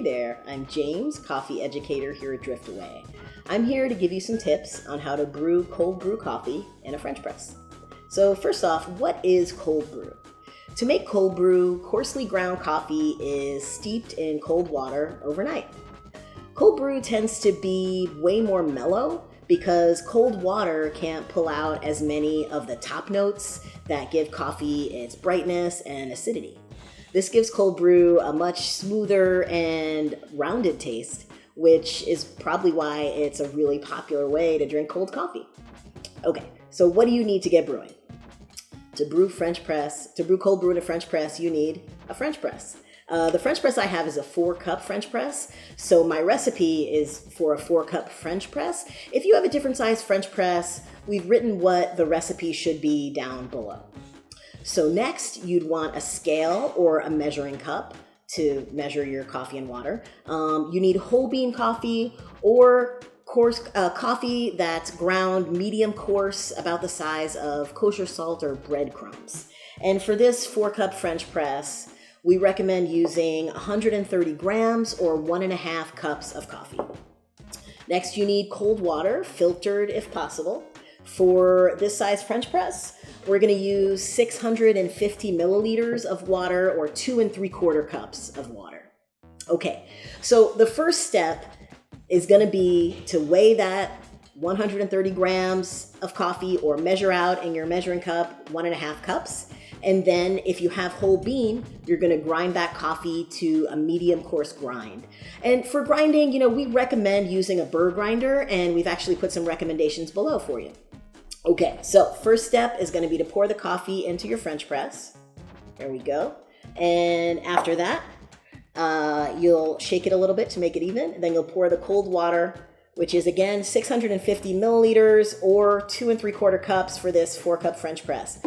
Hey there, I'm James, coffee educator here at Driftaway. I'm here to give you some tips on how to brew cold brew coffee in a French press. So first off, what is cold brew? To make cold brew, coarsely ground coffee is steeped in cold water overnight. Cold brew tends to be way more mellow because cold water can't pull out as many of the top notes that give coffee its brightness and acidity. This gives cold brew a much smoother and rounded taste, which is probably why it's a really popular way to drink cold coffee. Okay, so what do you need to get brewing? To brew cold brew in a French press, you need a French press. The French press I have is a 4-cup French press, so my recipe is for a 4-cup French press. If you have a different size French press, we've written what the recipe should be down below. So next, you'd want a scale or a measuring cup to measure your coffee and water. You need whole bean coffee or coarse coffee that's ground medium coarse, about the size of kosher salt or breadcrumbs. And for this 4-cup French press, we recommend using 130 grams or 1.5 cups of coffee. Next, you need cold water, filtered if possible. For this size French press, we're going to use 650 milliliters of water or 2 3/4 cups of water. Okay, so the first step is going to be to weigh that 130 grams of coffee or measure out in your measuring cup 1.5 cups. And then if you have whole bean, you're going to grind that coffee to a medium coarse grind. And for grinding, we recommend using a burr grinder, and we've actually put some recommendations below for you. Okay, so first step is going to be to pour the coffee into your French press. There we go. And after that, you'll shake it a little bit to make it even. And then you'll pour the cold water, which is again 650 milliliters or 2 3/4 cups for this 4-cup French press.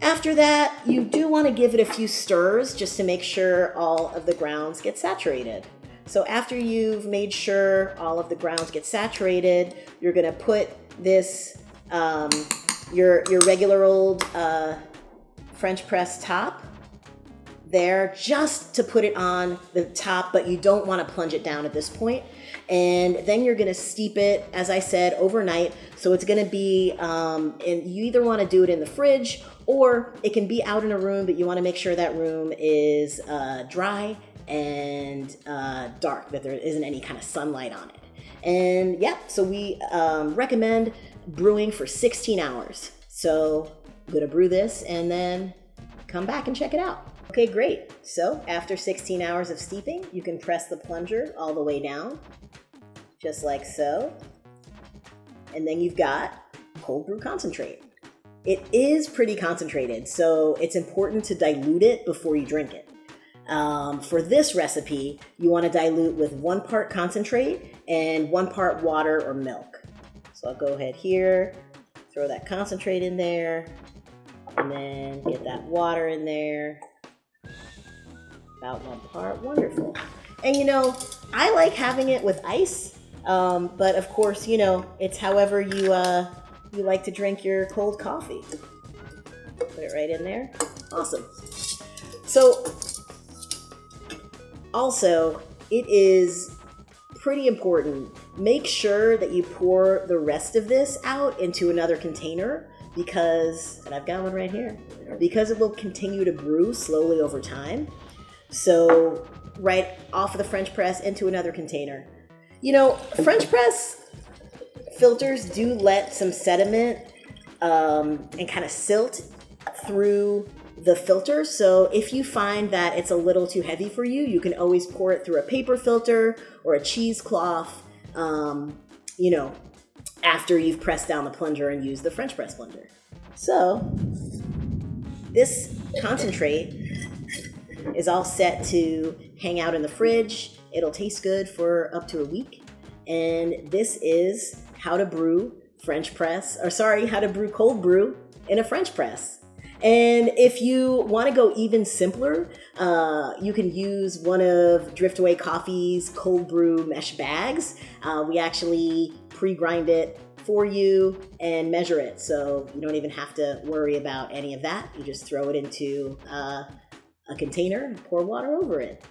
After that, you do want to give it a few stirs just to make sure all of the grounds get saturated. So after you've made sure all of the grounds get saturated, you're going to put this your regular old French press top there just to put it on the top, but you don't want to plunge it down at this point. And then you're going to steep it, as I said, overnight. So it's going to be, and you either want to do it in the fridge or it can be out in a room, but you want to make sure that room is dry and dark, that there isn't any kind of sunlight on it. And yeah, so we recommend brewing for 16 hours. So I'm going to brew this and then come back and check it out. Okay, great. So after 16 hours of steeping, you can press the plunger all the way down, just like so. And then you've got cold brew concentrate. It is pretty concentrated, so it's important to dilute it before you drink it. For this recipe, you want to dilute with 1 part concentrate and 1 part water or milk. So I'll go ahead here, throw that concentrate in there, and then get that water in there. About 1 part, wonderful. And I like having it with ice, but of course, it's however you like to drink your cold coffee. Put it right in there. Awesome. So also, it is pretty important. Make sure that you pour the rest of this out into another container because, and I've got one right here, because it will continue to brew slowly over time. So right off of the French press into another container. French press filters do let some sediment and kind of silt through the filter. So if you find that it's a little too heavy for you, you can always pour it through a paper filter or a cheesecloth, after you've pressed down the plunger and used the French press blender. So this concentrate is all set to hang out in the fridge. It'll taste good for up to a week. And this is how to brew how to brew cold brew in a French press. And if you want to go even simpler, you can use one of Driftaway Coffee's cold brew mesh bags. We actually pre-grind it for you and measure it, so you don't even have to worry about any of that. You just throw it into a container and pour water over it.